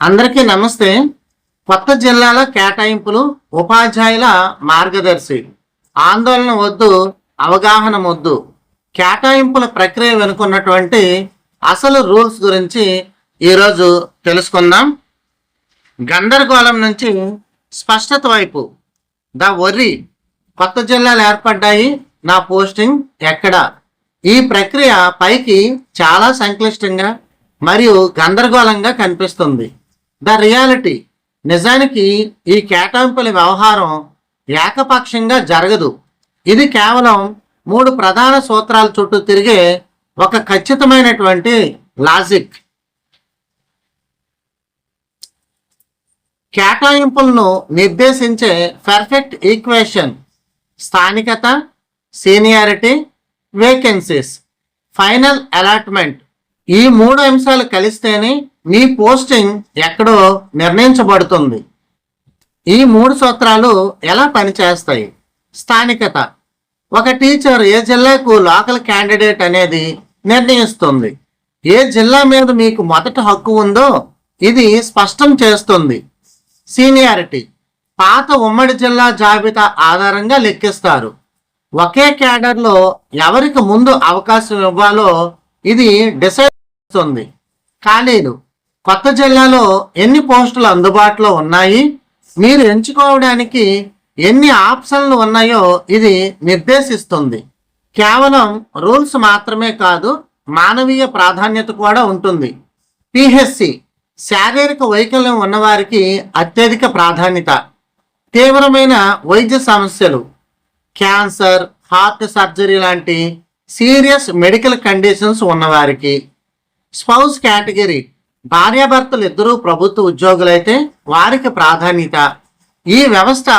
అందరికీ నమస్తే. కొత్త జిల్లాల కేటాయింపులు, ఉపాధ్యాయుల మార్గదర్శి. ఆందోళన వద్దు, అవగాహన వద్దు. కేటాయింపుల ప్రక్రియ వెనుకున్నటువంటి అసలు రూల్స్ గురించి ఈరోజు తెలుసుకుందాం. గందరగోళం నుంచి స్పష్టత వైపు. The worry. కొత్త జిల్లాలు ఏర్పడ్డాయి, నా పోస్టింగ్ ఎక్కడ? ఈ ప్రక్రియ పైకి చాలా సంక్లిష్టంగా మరియు గందరగోళంగా కనిపిస్తుంది. The reality. నిజానికి ఈ కేటాయింపుల వ్యవహారం ఏకపక్షంగా జరగదు. ఇది కేవలం 3 ప్రధాన సూత్రాల చుట్టూ తిరిగే ఒక ఖచ్చితమైనటువంటి లాజిక్. కేటాయింపులను నిర్దేశించే పర్ఫెక్ట్ ఈక్వేషన్. స్థానికత, సీనియారిటీ, వేకెన్సీస్, ఫైనల్ అలాట్మెంట్. ఈ 3 అంశాలు కలిస్తేనే మీ పోస్టింగ్ ఎక్కడో నిర్ణయించబడుతుంది. ఈ 3 సూత్రాలు ఎలా పనిచేస్తాయి? స్థానికత. ఒక టీచర్ ఏ జిల్లాకు లోకల్ క్యాండిడేట్ అనేది నిర్ణయిస్తుంది. ఏ జిల్లా మీద మీకు మొదట హక్కు ఉందో ఇది స్పష్టం చేస్తుంది. సీనియారిటీ. పాత ఉమ్మడి జిల్లా జాబితా ఆధారంగా లెక్కిస్తారు. ఒకే క్యాడర్లో ఎవరికి ముందు అవకాశం ఇవ్వాలో ఇది డిసైడ్ చేస్తుంది. ఖాళీలు. కొత్త జిల్లాలో ఎన్ని పోస్టులు అందుబాటులో ఉన్నాయి, మీరు ఎంచుకోవడానికి ఎన్ని ఆప్షన్లు ఉన్నాయో ఇది నిర్దేశిస్తుంది. కేవలం రూల్స్ మాత్రమే కాదు, మానవీయ ప్రాధాన్యత కూడా ఉంటుంది. పిహెచ్సి. శారీరక వైకల్యం ఉన్నవారికి అత్యధిక ప్రాధాన్యత. తీవ్రమైన వైద్య సమస్యలు, క్యాన్సర్, హార్ట్ సర్జరీ లాంటి సీరియస్ మెడికల్ కండిషన్స్ ఉన్నవారికి. Spouse category. భార్యాభర్తలు ఇద్దరూ ప్రభుత్వ ఉద్యోగులైతే వారికి ప్రాధాన్యత. ఈ వ్యవస్థ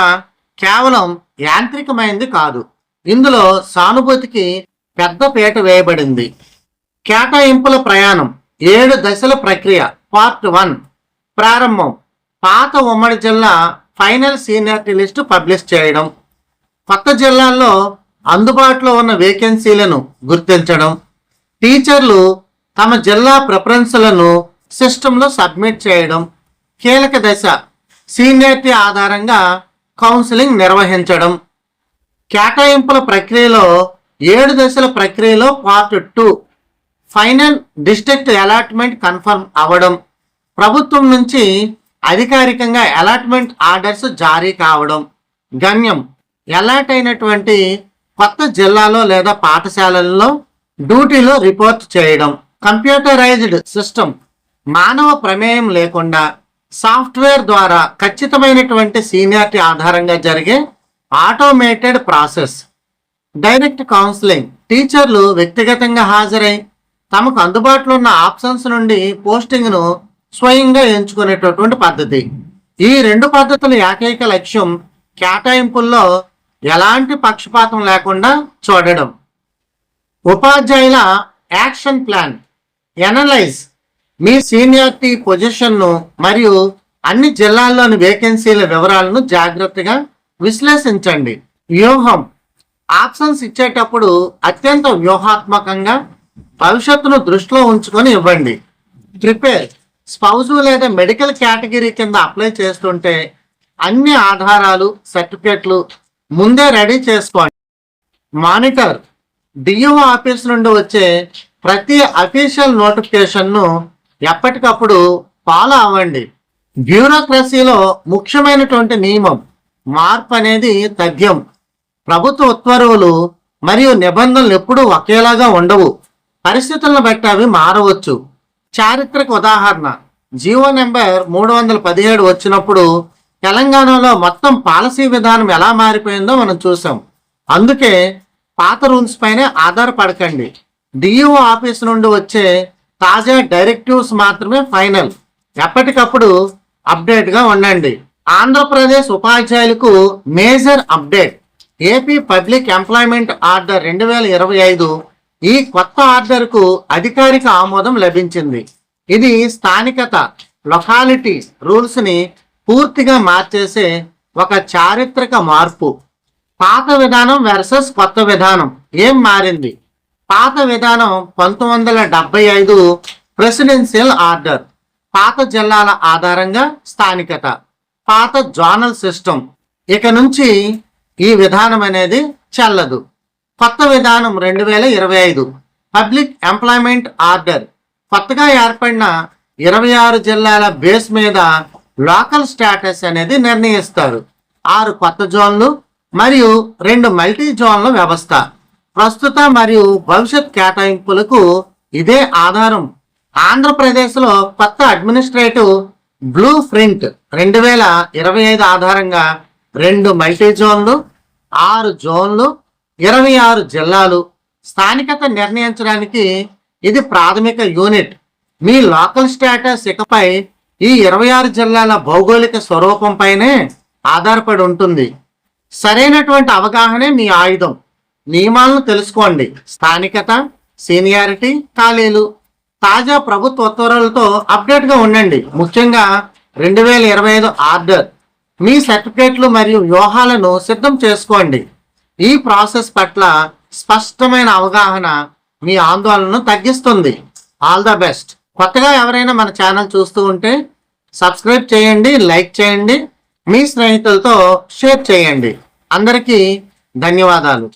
కేవలం యాంత్రికమైంది కాదు, ఇందులో సానుభూతికి పెద్ద పీట వేయబడింది. కేటాయింపుల ప్రయాణం. 7 దశల ప్రక్రియ. పార్ట్ 1. ప్రారంభం. పాత ఉమ్మడి జిల్లా ఫైనల్ సీనియారిటీ లిస్టు పబ్లిష్ చేయడం. కొత్త జిల్లాల్లో అందుబాటులో ఉన్న వేకెన్సీలను గుర్తించడం. టీచర్లు తమ జిల్లా ప్రిఫరెన్స్లను సిస్టంలో సబ్మిట్ చేయడం. కీలక దశ. సీనియారిటీ ఆధారంగా కౌన్సిలింగ్ నిర్వహించడం. కేటాయింపుల ప్రక్రియలో 7 దశల ప్రక్రియలో part 2. Final district allotment confirm అవ్వడం. ప్రభుత్వం నుంచి అధికారికంగా అలాట్మెంట్ ఆర్డర్స్ జారీ కావడం. గమ్యం. అలాట్ అయినటువంటి కొత్త జిల్లాలో లేదా పాఠశాలల్లో డ్యూటీలో రిపోర్ట్ చేయడం. Computerised system. మానవ ప్రమేయం లేకుండా సాఫ్ట్వేర్ ద్వారా ఖచ్చితమైనటువంటి సీనియారిటీ ఆధారంగా జరిగే ఆటోమేటెడ్ ప్రాసెస్. Direct counselling. టీచర్లు వ్యక్తిగతంగా హాజరై తమకు అందుబాటులో ఉన్న ఆప్షన్స్ నుండి పోస్టింగ్ను స్వయంగా ఎంచుకునేటటువంటి పద్ధతి. ఈ 2 పద్ధతుల ఏకైక లక్ష్యం కేటాయింపుల్లో ఎలాంటి పక్షపాతం లేకుండా చూడడం. ఉపాధ్యాయుల యాక్షన్ ప్లాన్. ఎనలైజ్. మీ సీనియారిటీ పొజిషన్ను మరియు అన్ని జిల్లాల్లోని వేకెన్సీల వివరాలను జాగ్రత్తగా విశ్లేషించండి. వ్యూహం. ఆప్షన్స్ ఇచ్చేటప్పుడు అత్యంత వ్యూహాత్మకంగా భవిష్యత్తును దృష్టిలో ఉంచుకొని ఇవ్వండి. ప్రిపేర్. స్పౌజు లేదా మెడికల్ కేటగిరీ కింద అప్లై చేస్తుంటే అన్ని ఆధారాలు, సర్టిఫికెట్లు ముందే రెడీ చేసుకోండి. మానిటర్. డిఓ ఆఫీస్ నుండి వచ్చే ప్రతి అఫీషియల్ నోటిఫికేషన్ను ఎప్పటికప్పుడు ఫాలో అవ్వండి. బ్యూరోక్రసీలో ముఖ్యమైనటువంటి నియమం. మార్పు అనేది తథ్యం. ప్రభుత్వ ఉత్తర్వులు మరియు నిబంధనలు ఎప్పుడూ ఒకేలాగా ఉండవు. పరిస్థితులను బట్టి అవి మారవచ్చు. చారిత్రక ఉదాహరణ. జీవో నెంబర్ 317 వచ్చినప్పుడు తెలంగాణలో మొత్తం పాలసీ విధానం ఎలా మారిపోయిందో మనం చూసాం. అందుకే పాత రూల్స్ పైనే ఆధారపడకండి. డిఓ ఆఫీస్ నుండి వచ్చే తాజా డైరెక్టివ్స్ మాత్రమే ఫైనల్. ఎప్పటికప్పుడు అప్డేట్గా ఉండండి. ఆంధ్రప్రదేశ్ ఉపాధ్యాయులకు major update. AP public employment order 2025. ఈ కొత్త ఆర్డర్కు అధికారిక ఆమోదం లభించింది. ఇది స్థానికత, లొకాలిటీ రూల్స్ని పూర్తిగా మార్చేసే ఒక చారిత్రక మార్పు. పాత విధానం వర్సెస్ కొత్త విధానం. ఏం మారింది? పాత విధానం 1975 ప్రెసిడెన్షియల్ ఆర్డర్. పాత జిల్లాల ఆధారంగా స్థానికత, పాత జోనల్ సిస్టమ్. ఇక నుంచి ఈ విధానం అనేది చెల్లదు. కొత్త విధానం 2025 పబ్లిక్ ఎంప్లాయ్మెంట్ ఆర్డర్. కొత్తగా ఏర్పడిన 26 జిల్లాల బేస్ మీద లోకల్ స్టేటస్ అనేది నిర్ణయిస్తారు. 6 కొత్త జోన్లు మరియు 2 మల్టీ జోన్ల వ్యవస్థ. ప్రస్తుత మరియు భవిష్యత్ కేటాయింపులకు ఇదే ఆధారం. ఆంధ్రప్రదేశ్లో కొత్త అడ్మినిస్ట్రేటివ్ బ్లూ ప్రింట్ 2025 ఆధారంగా 2 మల్టీ జోన్లు, 6 జోన్లు, 26 జిల్లాలు. స్థానికత నిర్ణయించడానికి ఇది ప్రాథమిక యూనిట్. మీ లోకల్ స్టేటస్ ఇకపై ఈ 26 జిల్లాల భౌగోళిక స్వరూపంపైనే ఆధారపడి ఉంటుంది. సరైనటువంటి అవగాహనే మీ ఆయుధం. నియమాలను తెలుసుకోండి. స్థానికత, సీనియారిటీ, ఖాళీలు. తాజా ప్రభుత్వ ఉత్తర్వులతో అప్డేట్గా ఉండండి. ముఖ్యంగా 2025 ఆర్డర్. మీ సర్టిఫికేట్లు మరియు వ్యూహాలను సిద్ధం చేసుకోండి. ఈ ప్రాసెస్ పట్ల స్పష్టమైన అవగాహన మీ ఆందోళనను తగ్గిస్తుంది. All the best. కొత్తగా ఎవరైనా మన ఛానల్ చూస్తూ ఉంటే సబ్స్క్రైబ్ చేయండి, లైక్ చేయండి, మీ స్నేహితులతో షేర్ చేయండి. అందరికీ ధన్యవాదాలు.